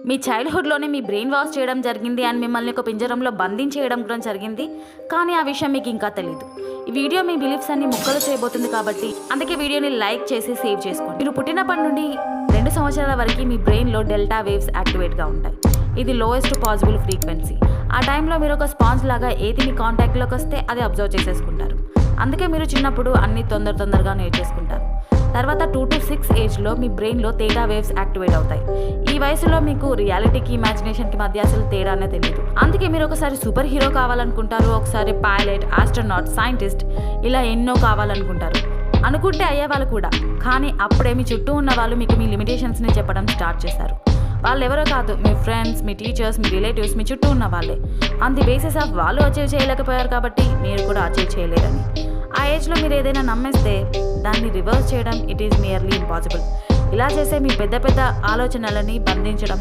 మీ చైల్డ్హుడ్లోనే మీ brain wash చేయడం జరిగింది and మిమ్మల్ని ఒక పింజరంలో బంధించేయడం కూడా జరిగింది, కానీ ఆ విషయం మీకు ఇంకా తెలియదు. ఈ వీడియో మీ బిలీఫ్స్ అన్ని ముక్కలు చేయబోతుంది కాబట్టి అందుకే వీడియోని లైక్ చేసి సేవ్ చేసుకోండి. మీరు పుట్టినప్పటి నుండి 2 సంవత్సరాల వరకు మీ బ్రెయిన్లో డెల్టా వేవ్స్ యాక్టివేట్గా ఉంటాయి. ఇది లోయెస్ట్ పాసిబుల్ ఫ్రీక్వెన్సీ. ఆ టైంలో మీరు ఒక స్పాంజ్ లాగా ఏది మీ కాంటాక్ట్లోకి వస్తే అది అబ్జర్వ్ చేసేసుకుంటారు. అందుకే మీరు చిన్నప్పుడు అన్ని తొందరగా నేర్చేసుకుంటారు. తర్వాత 2 to 6 ఏజ్లో మీ బ్రెయిన్లో తేడా వేవ్స్ యాక్టివేట్ అవుతాయి. ఈ వయసులో మీకు రియాలిటీకి ఇమాజినేషన్కి మధ్య అసలు తేడానే తెలియదు. అందుకే మీరు ఒకసారి సూపర్ హీరో కావాలనుకుంటారు, ఒకసారి పైలట్, ఆస్ట్రోనాట్, సైంటిస్ట్, ఇలా ఎన్నో కావాలనుకుంటారు. అనుకుంటే అయ్యేవాళ్ళు కూడా. కానీ అప్పుడే మీ చుట్టూ ఉన్న వాళ్ళు మీకు మీ లిమిటేషన్స్ని చెప్పడం స్టార్ట్ చేశారు. వాళ్ళు ఎవరో కాదు, మీ ఫ్రెండ్స్, మీ టీచర్స్, మీ రిలేటివ్స్, మీ చుట్టూ ఉన్న వాళ్ళే. ఆన్ ది బేసిస్ ఆఫ్ వాళ్ళు అచీవ్ చేయలేకపోయారు కాబట్టి మీరు కూడా అచీవ్ చేయలేరని. ఆ ఏజ్లో మీరు ఏదైనా నమ్మేస్తే దాన్ని రివర్స్ చేయడం ఇట్ ఈస్ నియర్లీ ఇంపాసిబుల్. ఇలా చేసే మీ పెద్ద ఆలోచనలని బంధించడం